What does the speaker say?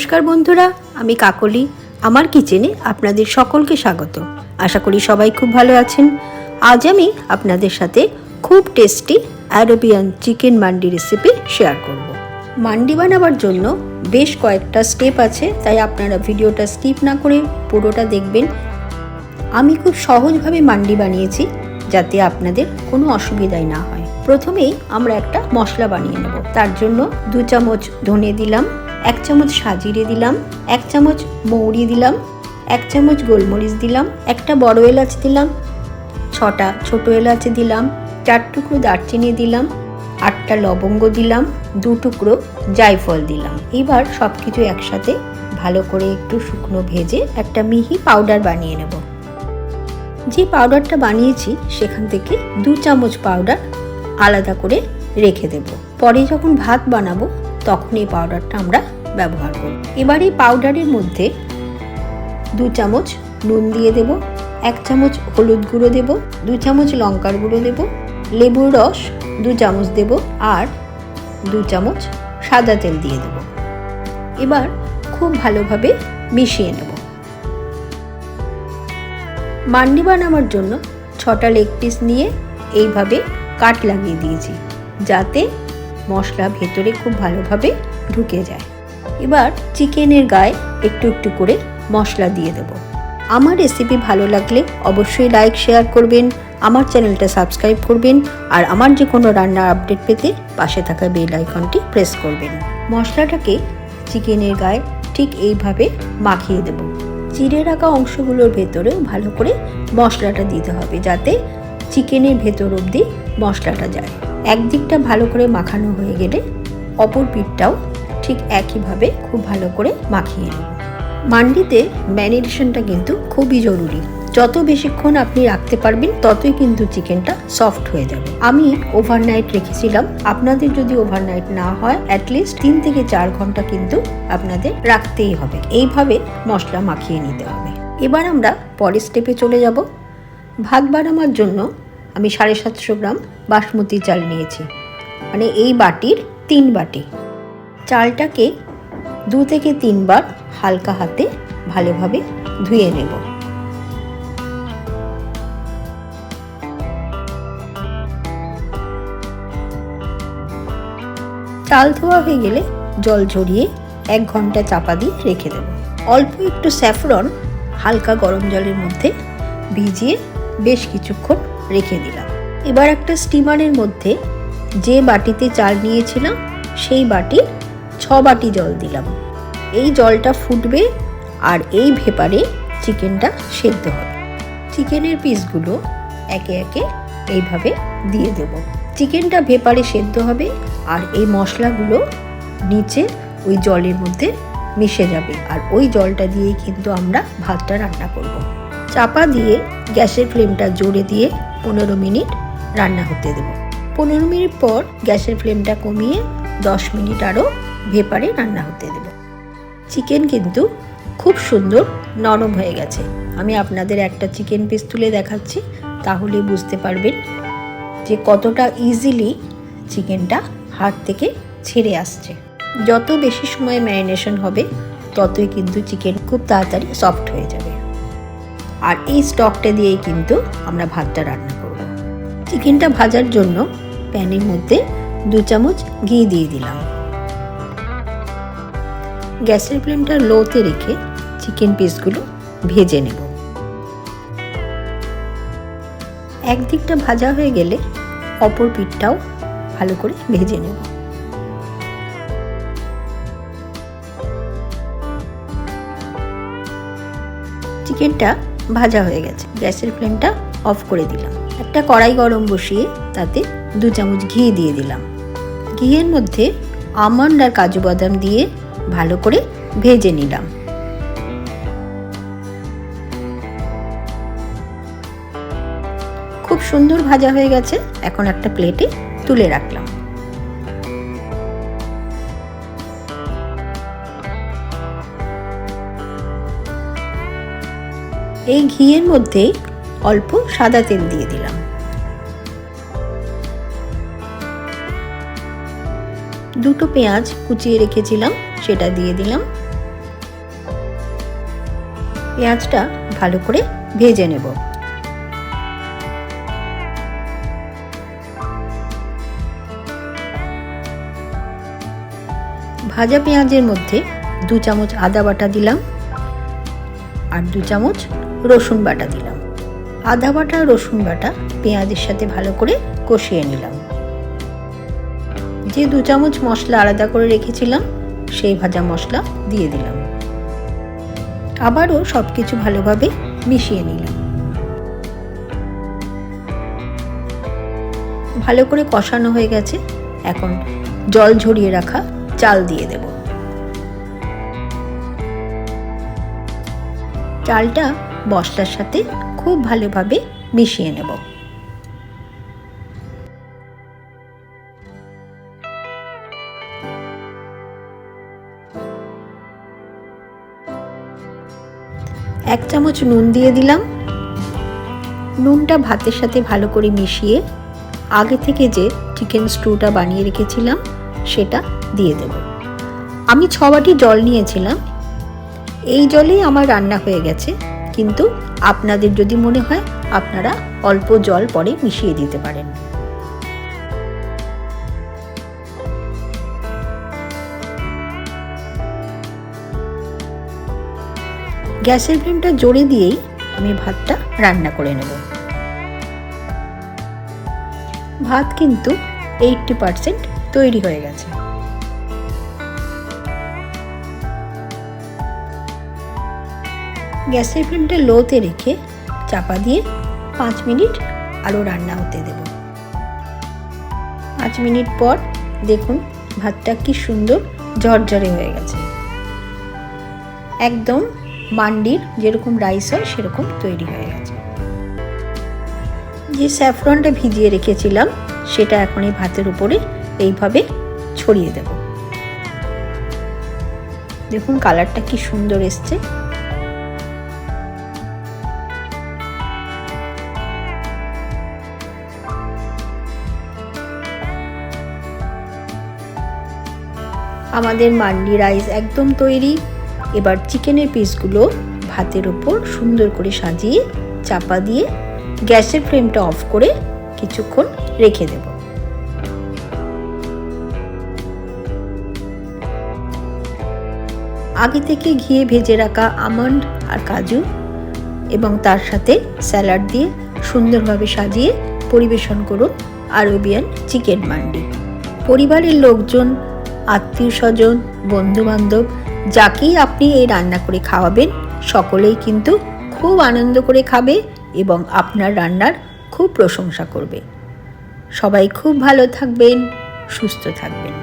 নমস্কার বন্ধুরা, আমি কাকলি। আমার কিচেনে আপনাদের সকলকে স্বাগত। আশা করি সবাই খুব ভালো আছেন। আজ আমি আপনাদের সাথে খুব tasty Arabian chicken mandi recipe share করব। মান্ডি বানাবার জন্য বেশ কয়েকটা স্টেপ আছে, তাই আপনারা ভিডিওটা স্কিপ না করে পুরোটা দেখবেন। আমি খুব সহজভাবে মান্ডি বানিয়েছি যাতে আপনাদের কোনো অসুবিধাই না হয়। প্রথমেই আমরা একটা মশলা বানিয়ে নেব। তার জন্য 2 চামচ ধনে দিলাম, 1 চামচ সাজিরে দিলাম, 1 চামচ মৌরি দিলাম, 1 চামচ গোলমরিচ দিলাম, একটা বড় এলাচ দিলাম, 6টা ছোট এলাচ দিলাম, 4 টুকরো দারচিনি দিলাম, 8টা লবঙ্গ দিলাম, 2 টুকরো জায়ফল দিলাম। এবার সবকিছু একসাথে ভালো করে একটু শুকনো ভেজে একটা মিহি পাউডার বানিয়ে নেব। যে পাউডারটা বানিয়েছি সেখান থেকে 2 চামচ পাউডার আলাদা করে রেখে দেব। পরে যখন ভাত বানাবো তখন এই পাউডারটা আমরা ব্যবহার করব। এবার এই পাউডারের মধ্যে 2 চামচ নুন দিয়ে দেব, 1 চামচ হলুদ গুঁড়ো দেব, 2 চামচ লঙ্কার গুঁড়ো দেব, লেবুর রস 2 চামচ দেব আর 2 চামচ সাদা তেল দিয়ে দেব। এবার খুব ভালোভাবে মিশিয়ে নেব। মান্ডি বানাবার জন্য 6টা লেগ পিস নিয়ে এইভাবে কাট লাগিয়ে দিয়েছি যাতে মশলা ভেতরে খুব ভালোভাবে ঢুকে যায়। এবার চিকেনের গায়ে একটু একটু করে মশলা দিয়ে দেব। আমার রেসিপি ভালো লাগলে অবশ্যই লাইক শেয়ার করবেন, আমার চ্যানেলটা সাবস্ক্রাইব করবেন আর আমার যে কোনো রান্নার আপডেট পেতে পাশে থাকা বেল আইকনটি প্রেস করবেন। মশলাটাকে চিকেনের গায়ে ঠিক এইভাবে মাখিয়ে দেব। চিড়ে রাখা অংশগুলোর ভেতরে ভালো করে মশলাটা দিতে হবে যাতে চিকেনের ভেতর অবধি মশলাটা যায়। একদিকটা ভালো করে মাখানো হয়ে গেলে অপর পিঠটাও ঠিক একইভাবে খুব ভালো করে মাখিয়ে নেব। মান্ডিতে ম্যারিনেশনটা কিন্তু খুবই জরুরি। যত বেশিক্ষণ আপনি রাখতে পারবেন ততই কিন্তু চিকেনটা সফট হয়ে যাবে। আমি ওভারনাইট রেখেছিলাম, আপনাদের যদি ওভারনাইট না হয় অ্যাটলিস্ট 3 থেকে 4 ঘন্টা কিন্তু আপনাদের রাখতেই হবে। এইভাবে মশলা মাখিয়ে নিতে হবে। এবার আমরা পরের স্টেপে চলে যাব। ভাত বানানোর জন্য আমি 750 গ্রাম বাসমতি চাল নিয়েছি, মানে এই বাটির 3 বাটি। চালটাকে 2 থেকে 3 বার হালকা হাতে ভালোভাবে ধুয়ে নেব। চাল ধোয়া হয়ে গেলে জল ঝরিয়ে 1 ঘন্টা চাপা দিয়ে রেখে দেব। অল্প একটু স্যাফরন হালকা গরম জলের মধ্যে ভিজিয়ে বেশ কিছুক্ষণ রেখে দিলাম। এবার একটা স্টিমারের মধ্যে যে বাটিতে চাল নিয়েছিলাম সেই বাটির 6 বাটি জল দিলাম। এই জলটা ফুটবে আর এই ভেপারে চিকেনটা সেদ্ধ হবে। চিকেনের পিসগুলো একে একে এইভাবে দিয়ে দেব। চিকেনটা ভেপারে সেদ্ধ হবে আর এই মশলাগুলো নিচে ওই জলের মধ্যে মিশে যাবে আর ওই জলটা দিয়েই কিন্তু আমরা ভাতটা রান্না করব। চাপা দিয়ে গ্যাসের ফ্লেমটা জোরে দিয়ে 15 মিনিট রান্না হতে দেব। 15 মিনিট পর গ্যাসের ফ্লেমটা কমিয়ে 10 মিনিট আরও ভেপারে রান্না হতে দেব। চিকেন কিন্তু খুব সুন্দর নরম হয়ে গেছে। আমি আপনাদের একটা চিকেন পিস তুলে দেখাচ্ছি, তাহলে বুঝতে পারবেন যে কতটা ইজিলি চিকেনটা হাত থেকে ছেড়ে আসছে। যত বেশি সময় ম্যারিনেশন হবে ততই কিন্তু চিকেন খুব তাড়াতাড়ি সফট হয়ে যাবে। আর এই স্টকটা দিয়েই কিন্তু আমরা ভাতটা রান্না করব। চিকেনটা ভাজার জন্য প্যানের মধ্যে 2 চামচ ঘি দিয়ে দিলাম। গ্যাসের ফ্লেমটা লোতে রেখে চিকেন পিসগুলো ভেজে নেব। একদিকটা ভাজা হয়ে গেলে অপর পিঠটাও ভালো করে ভেজে নেব। চিকেনটা ভাজা হয়ে গেছে, গ্যাসের ফ্লেমটা অফ করে দিলাম। একটা কড়াই গরম বসিয়ে তাতে 2 চামচ ঘি দিয়ে দিলাম। ঘিয়ের মধ্যে আমন্ড আর কাজু বাদাম দিয়ে ভালো করে ভেজে নিলাম। খুব সুন্দর ভাজা হয়ে গেছে। এখন একটা প্লেটে তুলে রাখলাম। এই ঘিয়ের মধ্যে অল্প সাদা তেল দিয়ে দিলাম। দুটো পেঁয়াজ কুচিয়ে রেখেছিলাম সেটা দিয়ে দিলাম। পেঁয়াজটা ভালো করে ভেজে নেব। ভাজা পেঁয়াজের মধ্যে 2 চামচ আদা বাটা দিলাম আর 2 চামচ রসুন বাটা দিলাম। আদা বাটা রসুন বাটা পেঁয়াজের সাথে ভালো করে কষিয়ে নিলাম। যে 2 চামচ মশলা আলাদা করে রেখেছিলাম সেই ভাজা মশলা দিয়ে দিলাম। আবারও সবকিছু ভালোভাবে মিশিয়ে নিলাম। ভালো করে কষানো হয়ে গেছে, এখন জল ঝরিয়ে রাখা চাল দিয়ে দেব। চালটা মশলার সাথে খুব ভালোভাবে মিশিয়ে নেব। এক চামচ নুন দিয়ে দিলাম। নুনটা ভাতের সাথে ভালো করে মিশিয়ে আগে থেকে যে চিকেন স্টুটা বানিয়ে রেখেছিলাম সেটা দিয়ে দেব। আমি 6 বাটি জল নিয়েছিলাম। এই জলেই আমার রান্না হয়ে গেছে, কিন্তু আপনাদের যদি মনে হয় আপনারা অল্প জল পরে মিশিয়ে দিতে পারেন। গ্যাসের ফ্লেমটা জোরে দিয়েই আমি ভাতটা রান্না করে নেব। ভাত কিন্তু 80% তৈরি হয়ে গেছে। গ্যাসের ফ্লেমটা লোতে রেখে চাপা দিয়ে 5 মিনিট আরও রান্না হতে দেব। 5 মিনিট পর দেখুন ভাতটা কি সুন্দর ঝরঝরে হয়ে গেছে। একদম মান্ডির যেরকম রাইস হয় সেরকম তৈরি হয়ে গেছে। যে স্যাফরনটা ভিজিয়ে রেখেছিলাম সেটা এখন এই ভাতের উপরে এইভাবে ছড়িয়ে দেব। দেখুন কালারটা কি সুন্দর এসছে। আমাদের মান্ডি রাইস একদম তৈরি। এবার চিকেনের পিসগুলো ভাতের উপর সুন্দর করে সাজিয়ে চাপা দিয়ে গ্যাসের ফ্লেমটা অফ করে কিছুক্ষণ রেখে দেব। আগে থেকে ঘিয়ে ভেজে রাখা আমন্ড আর কাজু এবং তার সাথে স্যালাড দিয়ে সুন্দরভাবে সাজিয়ে পরিবেশন করুন আরবিয়ান চিকেন মান্ডি। পরিবারের লোকজন, আত্মীয় স্বজন, বন্ধু বান্ধব যাকেই আপনি এই রান্না করে খাওয়াবেন সকলেই কিন্তু খুব আনন্দ করে খাবে এবং আপনার রান্নার খুব প্রশংসা করবে। সবাই খুব ভালো থাকবেন, সুস্থ থাকবেন।